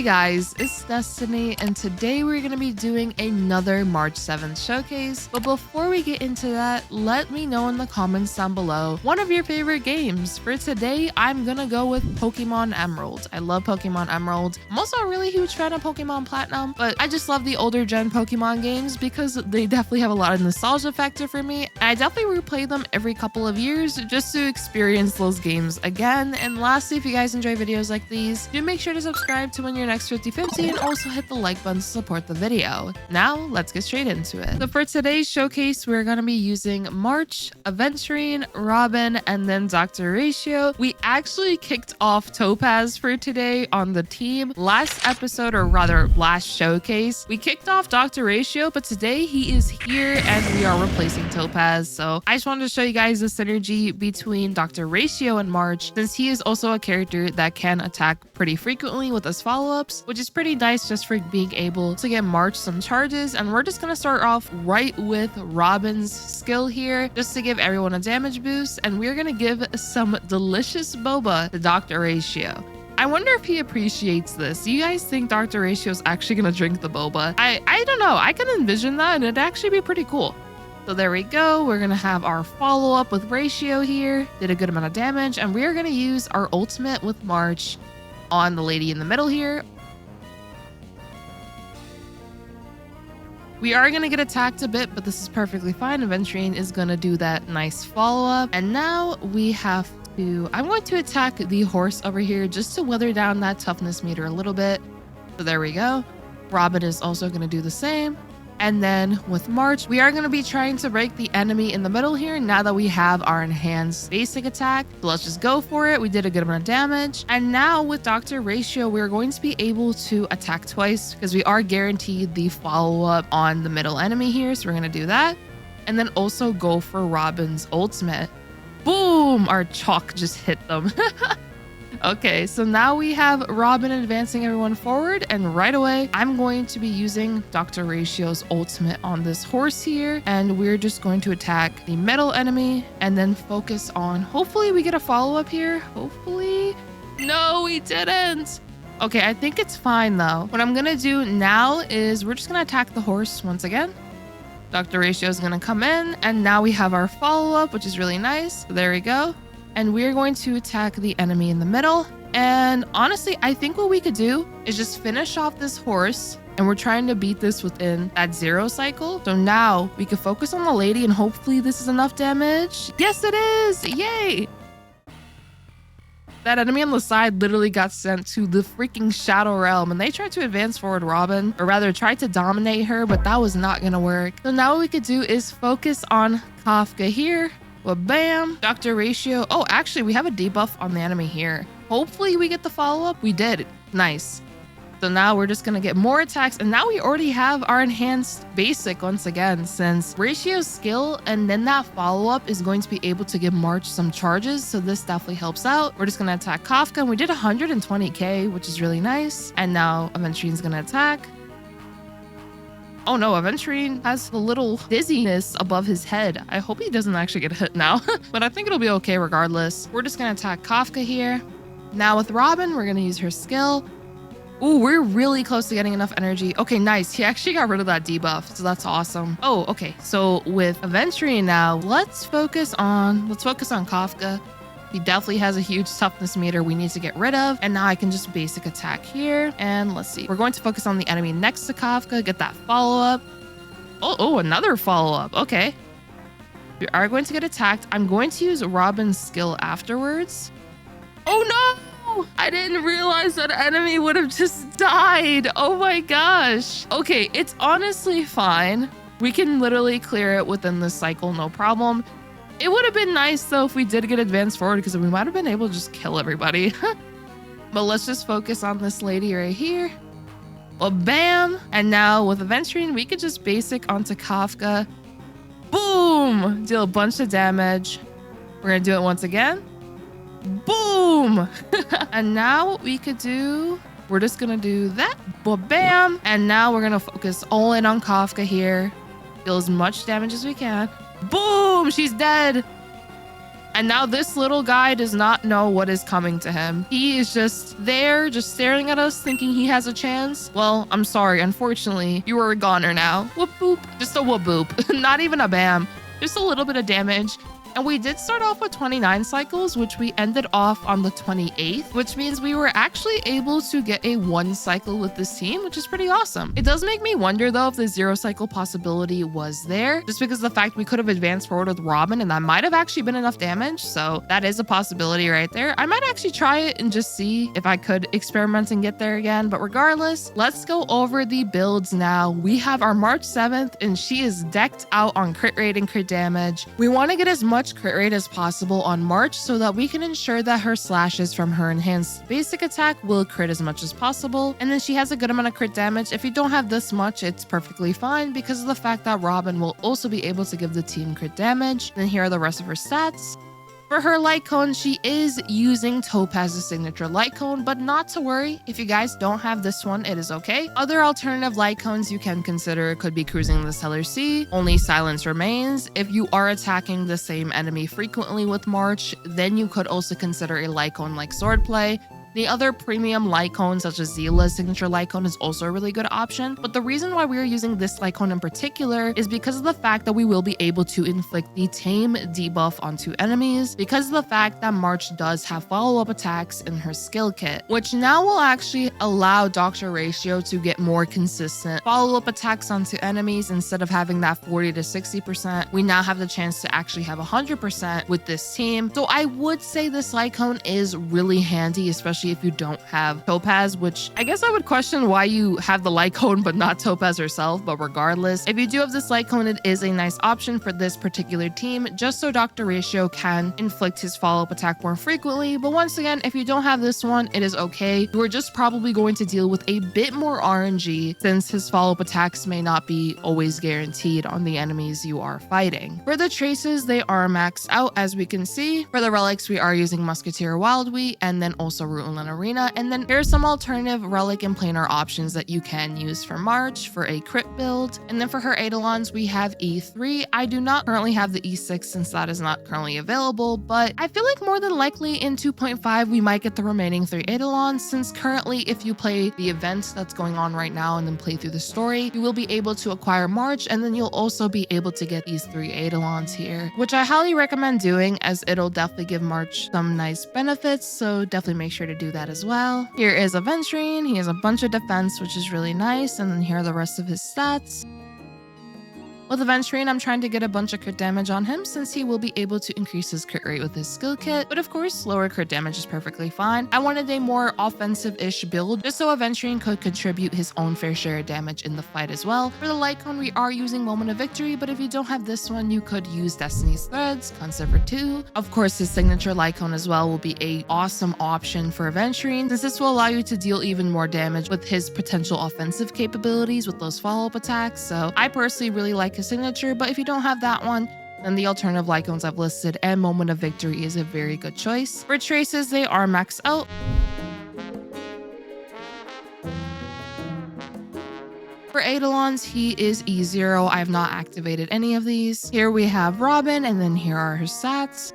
guys, it's Destiny, and today we're going to be doing another March 7th showcase. But before we get into that, let me know in the comments down below one of your favorite games. For today, I'm going to go with Pokemon Emerald. I love Pokemon Emerald. I'm also a really huge fan of Pokemon Platinum, but I just love the older gen Pokemon games because they definitely have a lot of nostalgia factor for me. And I definitely replay them every couple of years just to experience those games again. And lastly, if you guys enjoy videos like these, do make sure to subscribe to win your next 50/50 and also hit the like button to support the video. Now, let's get straight into it. So for today's showcase, we're going to be using March, Aventurine, Robin, and then Dr.Ratio. We actually kicked off Topaz for today on the team. Last episode, or rather last showcase, we kicked off Dr.Ratio, but today he is here and we are replacing Topaz. So I just wanted to show you guys the synergy between Dr.Ratio and March, since he is also a character that can attack pretty frequently with his follow-ups, which is pretty nice just for being able to get March some charges. And we're just going to start off right with Robin's skill here, just to give everyone a damage boost. And we're going to give some delicious boba to Dr.Ratio. I wonder if he appreciates this. Do you guys think Dr.Ratio is actually going to drink the boba? I don't know. I can envision that and it'd actually be pretty cool. So there we go. We're going to have our follow-up with Ratio here. Did a good amount of damage. And we're going to use our ultimate with March on the lady in the middle here. We are going to get attacked a bit, but this is perfectly fine. Aventurine is going to do that nice follow-up. And now we have to... I'm going to attack the horse over here just to weather down that toughness meter a little bit. So there we go. Robin is also going to do the same. And then with March, we are going to be trying to break the enemy in the middle here now that we have our enhanced basic attack. So let's just go for it. We did a good amount of damage. And now with Dr.Ratio, we're going to be able to attack twice because we are guaranteed the follow-up on the middle enemy here. So we're going to do that. And then also go for Robin's ultimate. Boom! Our chalk just hit them. Okay, so now we have Robin advancing everyone forward, and right away, I'm going to be using Dr.Ratio's ultimate on this horse here, and we're just going to attack the middle enemy and then focus on, hopefully we get a follow-up here. Hopefully. No, we didn't. Okay, I think it's fine though. What I'm gonna do now is we're just gonna attack the horse once again. Dr.Ratio is gonna come in, and now we have our follow-up, which is really nice. So there we go. And we're going to attack the enemy in the middle. And honestly, I think what we could do is just finish off this horse. And we're trying to beat this within that 0 cycle. So now we can focus on the lady and hopefully this is enough damage. Yes, it is. Yay. That enemy on the side literally got sent to the freaking Shadow Realm, and they tried to advance forward Robin, or rather tried to dominate her, but that was not going to work. So now what we could do is focus on Kafka here. Well, bam, Dr.Ratio. Oh, actually, we have a debuff on the enemy here. Hopefully we get the follow-up. We did. Nice. So now we're just going to get more attacks. And now we already have our enhanced basic once again, since Ratio's skill and then that follow-up is going to be able to give March some charges. So this definitely helps out. We're just going to attack Kafka. And we did 120k, which is really nice. And now Aventurine's going to attack. Oh no, Aventurine has a little dizziness above his head. I hope he doesn't actually get hit now, but I think it'll be okay regardless. We're just gonna attack Kafka here. Now with Robin, we're gonna use her skill. Ooh, we're really close to getting enough energy. Okay, nice. He actually got rid of that debuff, so that's awesome. Oh, okay. So with Aventurine now, let's focus on Kafka. He definitely has a huge toughness meter we need to get rid of. And now I can just basic attack here. And let's see. We're going to focus on the enemy next to Kafka, get that follow-up. Oh, another follow-up. Okay. We are going to get attacked. I'm going to use Robin's skill afterwards. Oh no! I didn't realize that enemy would have just died. Oh my gosh. Okay, it's honestly fine. We can literally clear it within this cycle, no problem. It would have been nice, though, if we did get advanced forward, because we might have been able to just kill everybody. But let's just focus on this lady right here. Well, bam! And now with Aventurine, we could just basic onto Kafka. Boom! Deal a bunch of damage. We're going to do it once again. Boom! And now what we could do, we're just going to do that. Well, bam! And now we're going to focus all in on Kafka here. Deal as much damage as we can. Boom! She's dead. And now this little guy does not know what is coming to him. He is just there, just staring at us, thinking he has a chance. Well, I'm sorry. Unfortunately, you are a goner now. Whoop boop. Just a whoop boop. Not even a bam. Just a little bit of damage. And we did start off with 29 cycles, which we ended off on the 28th, which means we were actually able to get a 1 cycle with this team, which is pretty awesome. It does make me wonder though if the 0 cycle possibility was there, just because of the fact we could have advanced forward with Robin and that might have actually been enough damage. So that is a possibility right there. I might actually try it and just see if I could experiment and get there again. But regardless, let's go over the builds now. We have our March 7th and she is decked out on crit rate and crit damage. We want to get as much crit rate as possible on March so that we can ensure that her slashes from her enhanced basic attack will crit as much as possible. And then she has a good amount of crit damage. If you don't have this much, it's perfectly fine because of the fact that Robin will also be able to give the team crit damage. Then here are the rest of her stats. For her light cone, she is using Topaz's signature light cone, but not to worry. If you guys don't have this one, it is okay. Other alternative light cones you can consider could be Cruising the Stellar Sea, Only Silence Remains. If you are attacking the same enemy frequently with March, then you could also consider a light cone like Swordplay. The other premium light cone, such as Zila's signature light cone, is also a really good option. But the reason why we are using this light cone in particular is because of the fact that we will be able to inflict the tame debuff onto enemies, because of the fact that March does have follow-up attacks in her skill kit, which now will actually allow Dr.Ratio to get more consistent follow-up attacks onto enemies. Instead of having that 40 to 60%, we now have the chance to actually have 100% with this team. So I would say this light cone is really handy, especially if you don't have Topaz, which I guess I would question why you have the light cone but not Topaz herself. But regardless, if you do have this light cone, it is a nice option for this particular team, just so Dr.Ratio can inflict his follow-up attack more frequently. But once again, if you don't have this one, it is okay. You are just probably going to deal with a bit more RNG since his follow-up attacks may not be always guaranteed on the enemies you are fighting. For the traces, they are maxed out as we can see. For the relics, we are using Musketeer Wild Wheat and then also Ruinland Arena. And then here's some alternative relic and planar options that you can use for March for a crit build. And then for her Eidolons, we have E3. I do not currently have the E6 since that is not currently available, but I feel like more than likely in 2.5 we might get the remaining 3 Eidolons, since currently if you play the event that's going on right now and then play through the story, you will be able to acquire March, and then you'll also be able to get these 3 Eidolons here, which I highly recommend doing as it'll definitely give March some nice benefits. So definitely make sure to do that as well. Here is Aventurine. He has a bunch of defense, which is really nice. And then here are the rest of his stats. With Aventurine, I'm trying to get a bunch of crit damage on him since he will be able to increase his crit rate with his skill kit, but of course, lower crit damage is perfectly fine. I wanted a more offensive-ish build just so Aventurine could contribute his own fair share of damage in the fight as well. For the light cone, we are using Moment of Victory, but if you don't have this one, you could use Destiny's Threads, Concept 2. Of course, his signature light cone as well will be a awesome option for Aventurine, since this will allow you to deal even more damage with his potential offensive capabilities with those follow-up attacks. So I personally really like his signature, but if you don't have that one, then the alternative light cones I've listed and Moment of Victory is a very good choice. For traces, they are maxed out. For Eidolons, he is E0. I have not activated any of these. Here we have Robin, and then here are her stats.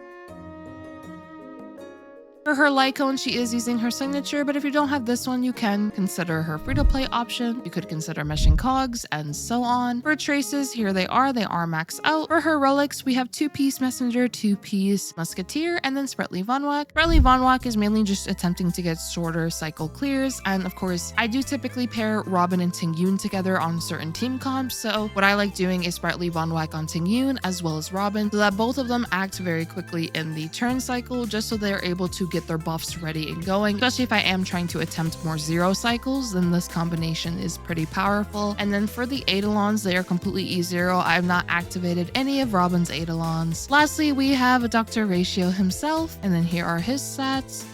For her light cone, she is using her signature, but if you don't have this one, you can consider her free-to-play option. You could consider meshing cogs and so on. For traces, here they are maxed out. For her relics, we have 2-piece messenger, 2-piece musketeer, and then Spretly Von Wack. Spretly Von Wack is mainly just attempting to get shorter cycle clears, and of course, I do typically pair Robin and Ting Yun together on certain team comps, so what I like doing is Spretly Von Wack on Ting Yun as well as Robin, so that both of them act very quickly in the turn cycle, just so they're able to get their buffs ready and going. Especially if I am trying to attempt more 0 cycles, then this combination is pretty powerful. And then for the Eidolons, they are completely E0. I have not activated any of Robin's Eidolons. Lastly, we have Dr.Ratio himself, and then here are his stats.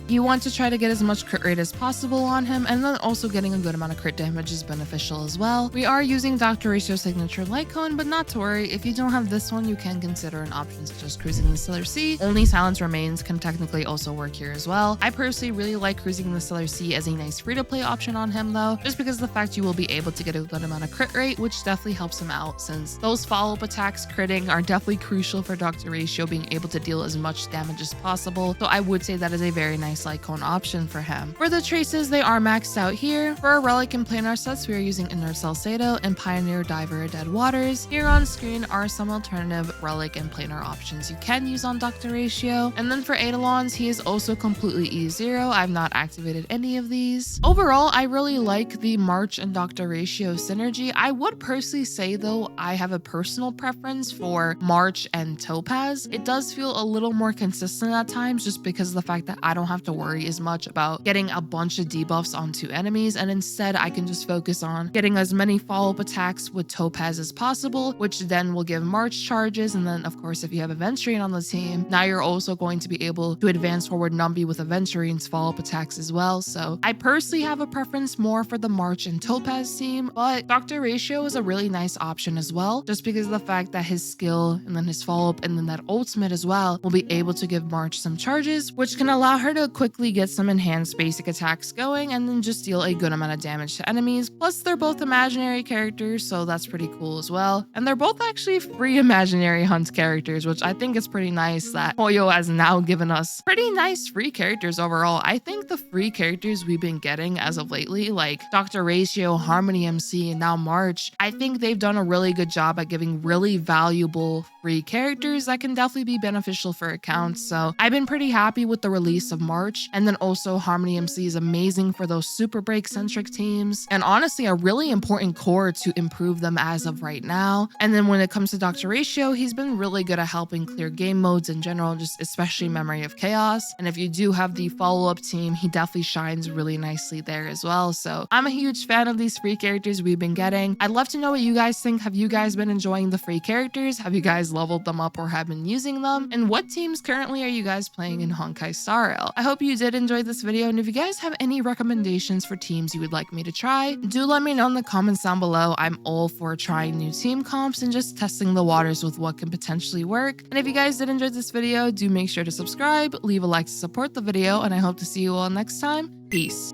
You want to try to get as much crit rate as possible on him, and then also getting a good amount of crit damage is beneficial as well. We are using Dr. Ratio signature light cone, but not to worry, if you don't have this one, you can consider an option such as cruising the Stellar Sea. Only Silence Remains can technically also work here as well. I personally really like cruising the Stellar Sea as a nice free-to-play option on him though, just because of the fact you will be able to get a good amount of crit rate, which definitely helps him out since those follow-up attacks critting are definitely crucial for Dr. Ratio being able to deal as much damage as possible. So I would say that is a very nice light cone option for him. For the traces, they are maxed out here. For our Relic and Planar sets, we are using Inner Salcedo and Pioneer Diver Dead Waters. Here on screen are some alternative Relic and Planar options you can use on Dr. Ratio. And then for Eidolons, he is also completely E0. I've not activated any of these. Overall, I really like the March and Dr. Ratio synergy. I would personally say though, I have a personal preference for March and Topaz. It does feel a little more consistent at times just because of the fact that I don't have to worry as much about getting a bunch of debuffs onto enemies, and instead I can just focus on getting as many follow-up attacks with Topaz as possible, which then will give March charges. And then of course, if you have Aventurine on the team, now you're also going to be able to advance forward Numby with Aventurine's follow-up attacks as well. So I personally have a preference more for the March and Topaz team, but Dr. Ratio is a really nice option as well, just because of the fact that his skill and then his follow-up and then that ultimate as well will be able to give March some charges, which can allow her to quickly get some enhanced basic attacks going and then just deal a good amount of damage to enemies. Plus they're both imaginary characters, so that's pretty cool as well. And they're both actually free imaginary hunt characters, which I think is pretty nice that Hoyo has now given us pretty nice free characters overall. I think the free characters we've been getting as of lately, like Dr. Ratio, Harmony MC, and now March, I think they've done a really good job at giving really valuable free characters that can definitely be beneficial for accounts. So I've been pretty happy with the release of March, and then also Harmony MC is amazing for those super break centric teams, and honestly a really important core to improve them as of right now. And then when it comes to Dr. Ratio, he's been really good at helping clear game modes in general, just especially Memory of Chaos. And if you do have the follow-up team, he definitely shines really nicely there as well. So I'm a huge fan of these free characters we've been getting. I'd love to know what you guys think. Have you guys been enjoying the free characters? Have you guys leveled them up or have been using them? And what teams currently are you guys playing in Honkai Star Rail? I hope you did enjoy this video, and if you guys have any recommendations for teams you would like me to try, do let me know in the comments down below. I'm all for trying new team comps and just testing the waters with what can potentially work. And if you guys did enjoy this video, do make sure to subscribe, leave a like to support the video, and I hope to see you all next time. Peace.